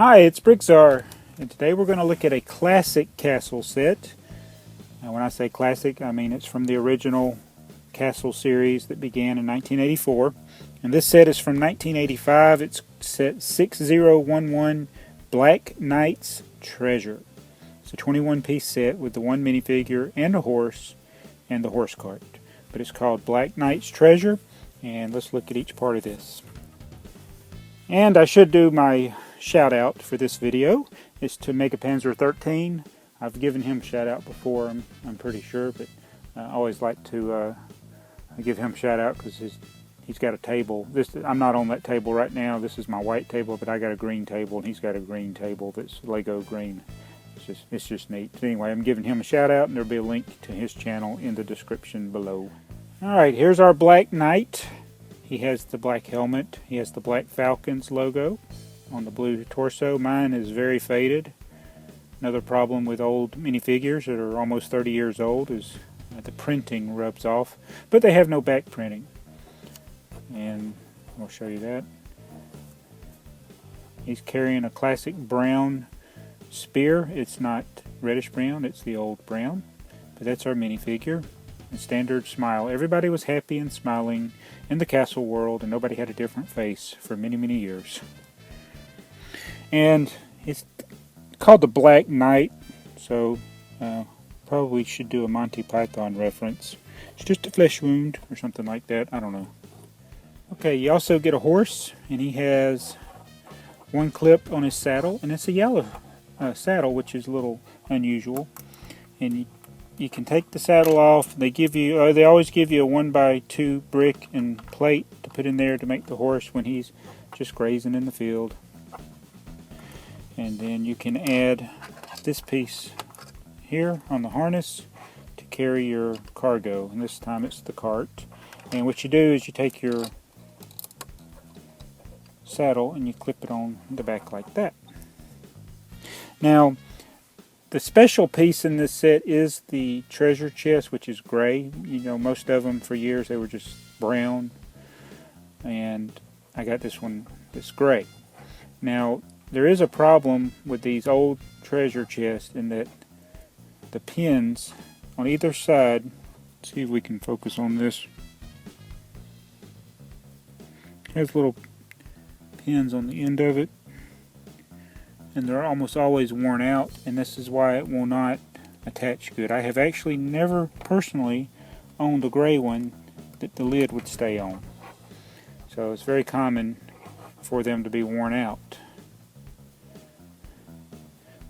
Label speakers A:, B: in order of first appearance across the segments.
A: Hi, it's BrickTsar, and today we're going to look at a classic castle set. When I say classic, I mean it's from the original castle series that began in 1984. And this set is from 1985. It's set 6011 Black Knight's Treasure. It's a 21-piece set with the one minifigure and a horse and the horse cart. But it's called Black Knight's Treasure, and let's look at each part of this. And I should do my shout out for this video. It's to Megapanzer 13. I've given him a shout out before, I'm pretty sure, but I always like to give him a shout out because he's got a table. I'm not on that table right now. This is my white table, but I got a green table and he's got a green table that's Lego green. It's just neat. So anyway, I'm giving him a shout out, and there'll be a link to his channel in the description below. Alright, here's our Black Knight. He has the black helmet. He has the Black Falcons logo on the blue torso. Mine is very faded. Another problem with old minifigures that are almost 30 years old is the printing rubs off, but they have no back printing. And I'll show you that. He's carrying a classic brown spear. It's not reddish brown, it's the old brown. But that's our minifigure. A standard smile. Everybody was happy and smiling in the castle world, and nobody had a different face for many, many years. And it's called the Black Knight, so probably should do a Monty Python reference. It's just a flesh wound or something like that. I don't know. Okay, you also get a horse, and he has one clip on his saddle, and it's a yellow saddle, which is a little unusual. And you can take the saddle off. They always give you a 1x2 brick and plate to put in there to make the horse when he's just grazing in the field. And then you can add this piece here on the harness to carry your cargo, and this time it's the cart. And what you do is you take your saddle and you clip it on the back like that. Now, the special piece in this set is the treasure chest, which is gray. You know, most of them for years they were just brown, and I got this one that's gray. Now, there is a problem with these old treasure chests in that the pins on either side, let's see if we can focus on this, has little pins on the end of it, and they're almost always worn out, and this is why it will not attach good. I have actually never personally owned a gray one that the lid would stay on. So it's very common for them to be worn out.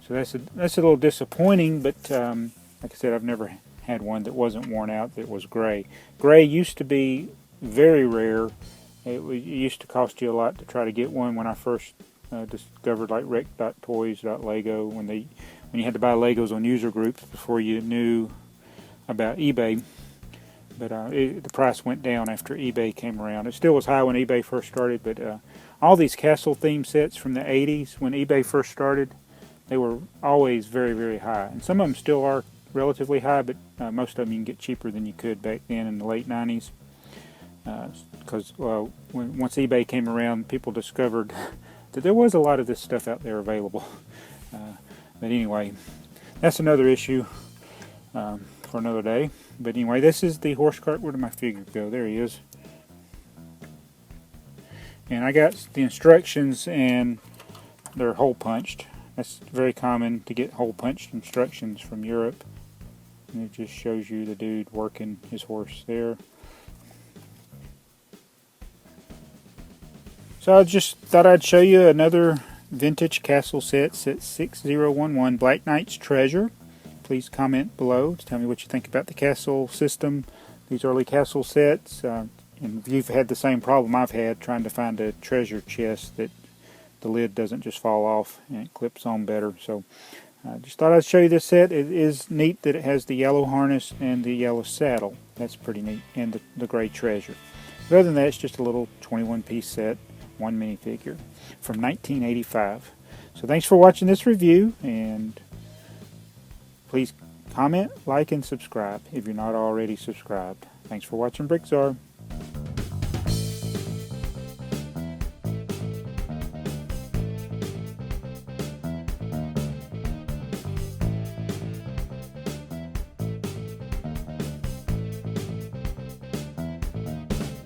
A: So that's a little disappointing, but like I said, I've never had one that wasn't worn out that was gray. Gray used to be very rare. It used to cost you a lot to try to get one when I first discovered like rec.toys.lego, when you had to buy Legos on user groups before you knew about eBay. But the price went down after eBay came around. It still was high when eBay first started, but all these castle theme sets from the 80s when eBay first started, they were always very, very high. And some of them still are relatively high, but most of them you can get cheaper than you could back then in the late 90s. Because once eBay came around, people discovered that there was a lot of this stuff out there available. But anyway, that's another issue for another day. But anyway, this is the horse cart. Where did my figure go? There he is. And I got the instructions, and they're hole punched. That's very common to get hole punched instructions from Europe. And it just shows you the dude working his horse there. So I just thought I'd show you another vintage castle set 6011 Black Knight's Treasure. Please comment below to tell me what you think about the castle system, these early castle sets. And if you've had the same problem I've had trying to find a treasure chest that the lid doesn't just fall off and it clips on better. So I just thought I'd show you this set. It is neat that it has the yellow harness and the yellow saddle. That's pretty neat. And the gray treasure. But other than that, it's just a little 21-piece set, one minifigure from 1985. So thanks for watching this review, and please comment, like, and subscribe if you're not already subscribed. Thanks for watching BrickTsar.